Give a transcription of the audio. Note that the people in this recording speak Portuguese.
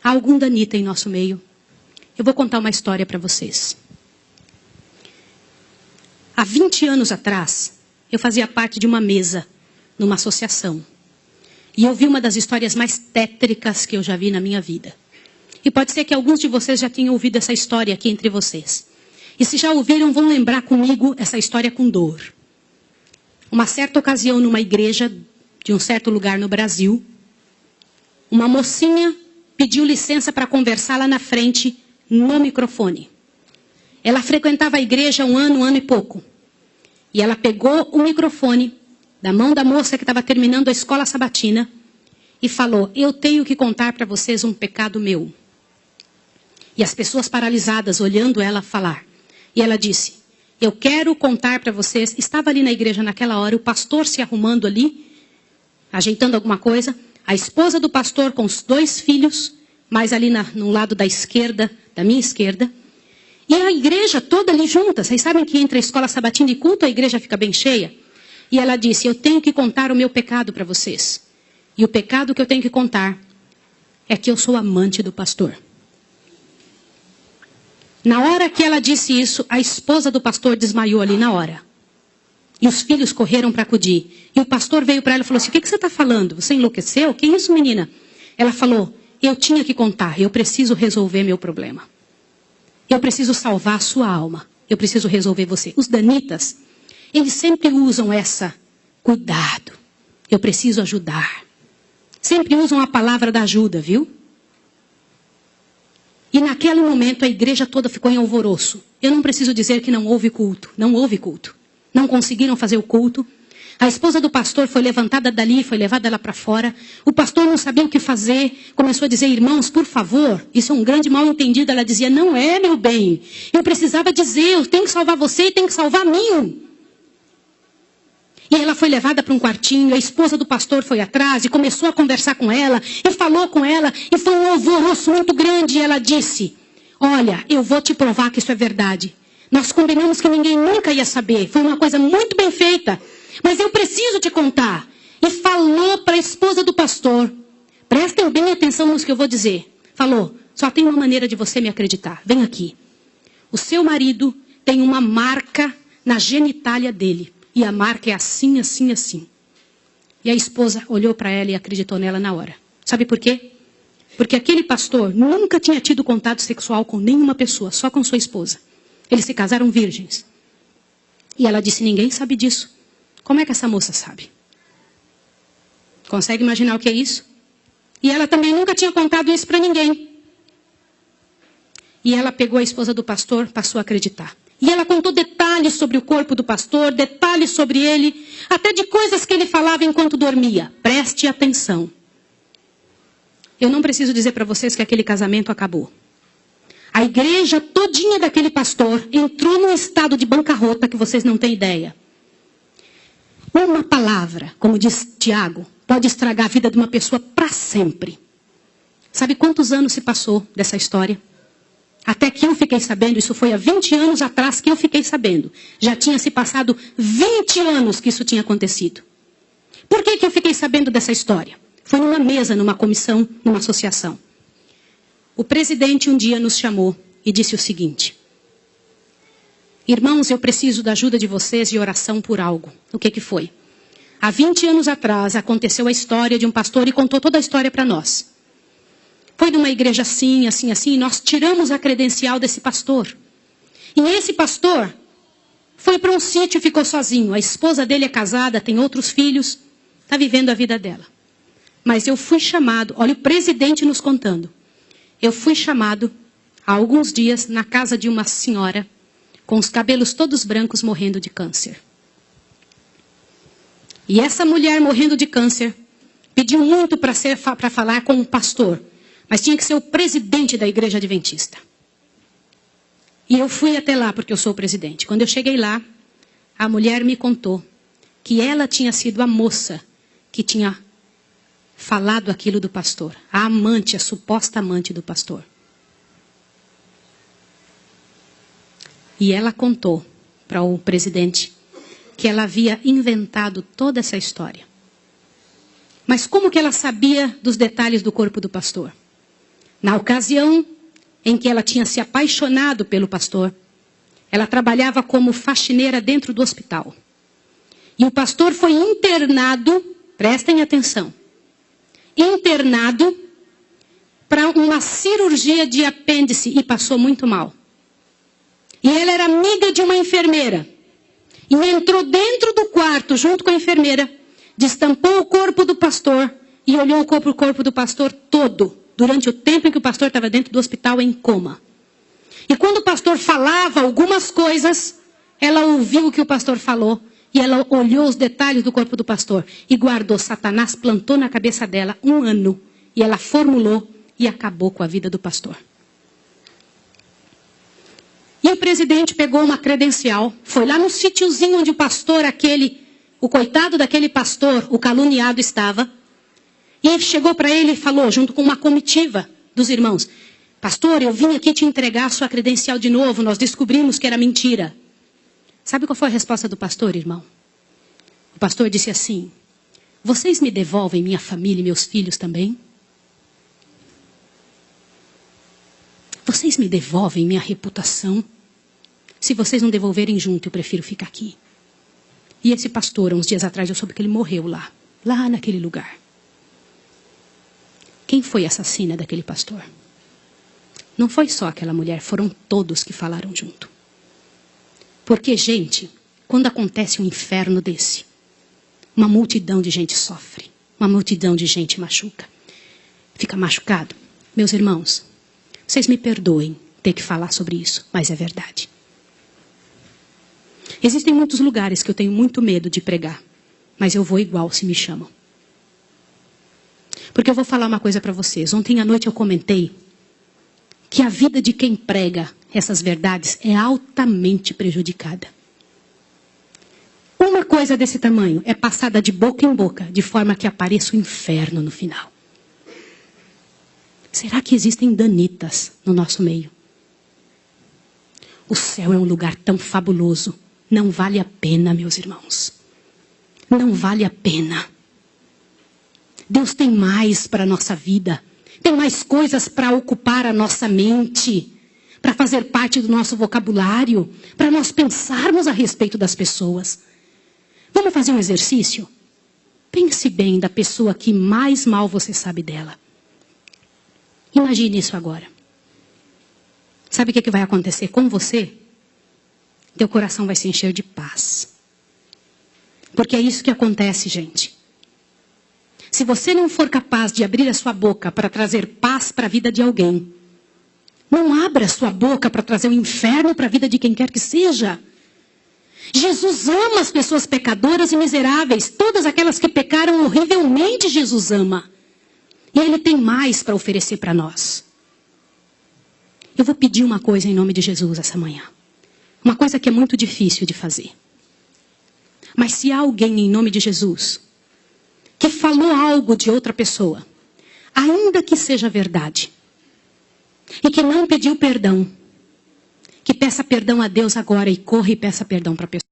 há algum danita em nosso meio. Eu vou contar uma história para vocês. Há 20 anos atrás, eu fazia parte de uma mesa numa associação. E eu vi uma das histórias mais tétricas que eu já vi na minha vida. E pode ser que alguns de vocês já tenham ouvido essa história aqui entre vocês. E se já ouviram, vão lembrar comigo essa história com dor. Uma certa ocasião, numa igreja de um certo lugar no Brasil, uma mocinha pediu licença para conversar lá na frente, no microfone. Ela frequentava a igreja há um ano e pouco. E ela pegou o microfone da mão da moça que estava terminando a escola sabatina e falou: eu tenho que contar para vocês um pecado meu. E as pessoas paralisadas olhando ela falar. E ela disse: eu quero contar para vocês. Estava ali na igreja naquela hora, o pastor se arrumando ali, ajeitando alguma coisa. A esposa do pastor com os 2 filhos, mais ali no lado da esquerda, da minha esquerda. E a igreja toda ali junta. Vocês sabem que entre a escola sabatina e culto, a igreja fica bem cheia. E ela disse: eu tenho que contar o meu pecado para vocês. E o pecado que eu tenho que contar é que eu sou amante do pastor. Na hora que ela disse isso, a esposa do pastor desmaiou ali na hora. E os filhos correram para acudir. E o pastor veio para ela e falou assim: o que você está falando? Você enlouqueceu? Que isso, menina? Ela falou: eu tinha que contar, eu preciso resolver meu problema. Eu preciso salvar a sua alma. Eu preciso resolver você. Os danitas, eles sempre usam essa cuidado. Eu preciso ajudar. Sempre usam a palavra da ajuda, viu? E naquele momento a igreja toda ficou em alvoroço. Eu não preciso dizer que não houve culto. Não houve culto. Não conseguiram fazer o culto. A esposa do pastor foi levantada dali, foi levada lá para fora. O pastor não sabia o que fazer. Começou a dizer: irmãos, por favor, isso é um grande mal entendido. Ela dizia: não é, meu bem. Eu precisava dizer, eu tenho que salvar você e tenho que salvar a mim. E ela foi levada para um quartinho, a esposa do pastor foi atrás e começou a conversar com ela, e falou com ela, e foi um alvoroço muito grande. E ela disse: olha, eu vou te provar que isso é verdade. Nós combinamos que ninguém nunca ia saber. Foi uma coisa muito bem feita. Mas eu preciso te contar. E falou para a esposa do pastor. Prestem bem atenção no que eu vou dizer. Falou: só tem uma maneira de você me acreditar. Vem aqui. O seu marido tem uma marca na genitália dele. E a marca é assim, assim, assim. E a esposa olhou para ela e acreditou nela na hora. Sabe por quê? Porque aquele pastor nunca tinha tido contato sexual com nenhuma pessoa, só com sua esposa. Eles se casaram virgens. E ela disse: ninguém sabe disso. Como é que essa moça sabe? Consegue imaginar o que é isso? E ela também nunca tinha contado isso para ninguém. E ela pegou a esposa do pastor, passou a acreditar. E ela contou detalhes sobre o corpo do pastor, detalhes sobre ele, até de coisas que ele falava enquanto dormia. Preste atenção. Eu não preciso dizer para vocês que aquele casamento acabou. A igreja todinha daquele pastor entrou num estado de bancarrota que vocês não têm ideia. Uma palavra, como diz Tiago, pode estragar a vida de uma pessoa para sempre. Sabe quantos anos se passou dessa história? Até que eu fiquei sabendo, isso foi há 20 anos atrás que eu fiquei sabendo. Já tinha se passado 20 anos que isso tinha acontecido. Por que eu fiquei sabendo dessa história? Foi numa mesa, numa comissão, numa associação. O presidente um dia nos chamou e disse o seguinte: irmãos, eu preciso da ajuda de vocês de oração por algo. O que foi? Há 20 anos atrás aconteceu a história de um pastor e contou toda a história para nós. Foi numa igreja assim, assim, assim, e nós tiramos a credencial desse pastor. E esse pastor foi para um sítio e ficou sozinho. A esposa dele é casada, tem outros filhos, está vivendo a vida dela. Mas eu fui chamado, olha o presidente nos contando. Eu fui chamado há alguns dias na casa de uma senhora com os cabelos todos brancos morrendo de câncer. E essa mulher morrendo de câncer pediu muito para falar com o pastor. Mas tinha que ser o presidente da igreja adventista. E eu fui até lá porque eu sou o presidente. Quando eu cheguei lá, a mulher me contou que ela tinha sido a moça que tinha falado aquilo do pastor. A amante, a suposta amante do pastor. E ela contou para o presidente que ela havia inventado toda essa história. Mas como que ela sabia dos detalhes do corpo do pastor? Na ocasião em que ela tinha se apaixonado pelo pastor, ela trabalhava como faxineira dentro do hospital. E o pastor foi internado, prestem atenção, internado para uma cirurgia de apêndice e passou muito mal. E ela era amiga de uma enfermeira. E entrou dentro do quarto junto com a enfermeira, destampou o corpo do pastor e olhou o corpo do pastor todo, durante o tempo em que o pastor estava dentro do hospital em coma. E quando o pastor falava algumas coisas, ela ouviu o que o pastor falou e ela olhou os detalhes do corpo do pastor e guardou. Satanás plantou na cabeça dela 1 ano e ela formulou e acabou com a vida do pastor. E o presidente pegou uma credencial, foi lá no sítiozinho onde o pastor o coitado daquele pastor, o caluniado estava, e chegou para ele e falou, junto com uma comitiva dos irmãos, pastor, eu vim aqui te entregar a sua credencial de novo, nós descobrimos que era mentira. Sabe qual foi a resposta do pastor, irmão? O pastor disse assim, vocês me devolvem minha família e meus filhos também? Vocês me devolvem minha reputação? Se vocês não devolverem junto, eu prefiro ficar aqui. E esse pastor, uns dias atrás, eu soube que ele morreu lá naquele lugar. Quem foi a assassina daquele pastor? Não foi só aquela mulher, foram todos que falaram junto. Porque, gente, quando acontece um inferno desse, uma multidão de gente sofre, uma multidão de gente machuca. Fica machucado. Meus irmãos, vocês me perdoem ter que falar sobre isso, mas é verdade. Existem muitos lugares que eu tenho muito medo de pregar, mas eu vou igual se me chamam. Porque eu vou falar uma coisa para vocês. Ontem à noite eu comentei que a vida de quem prega essas verdades é altamente prejudicada. Uma coisa desse tamanho é passada de boca em boca, de forma que apareça o inferno no final. Será que existem danitas no nosso meio? O céu é um lugar tão fabuloso. Não vale a pena, meus irmãos. Não vale a pena. Deus tem mais para a nossa vida. Tem mais coisas para ocupar a nossa mente. Para fazer parte do nosso vocabulário. Para nós pensarmos a respeito das pessoas. Vamos fazer um exercício? Pense bem da pessoa que mais mal você sabe dela. Imagine isso agora. Sabe o que vai acontecer com você? Teu coração vai se encher de paz. Porque é isso que acontece, gente. Se você não for capaz de abrir a sua boca para trazer paz para a vida de alguém, não abra a sua boca para trazer o inferno para a vida de quem quer que seja. Jesus ama as pessoas pecadoras e miseráveis. Todas aquelas que pecaram horrivelmente, Jesus ama. E Ele tem mais para oferecer para nós. Eu vou pedir uma coisa em nome de Jesus essa manhã. Uma coisa que é muito difícil de fazer. Mas se há alguém em nome de Jesus que falou algo de outra pessoa, ainda que seja verdade, e que não pediu perdão, que peça perdão a Deus agora e corra e peça perdão para a pessoa.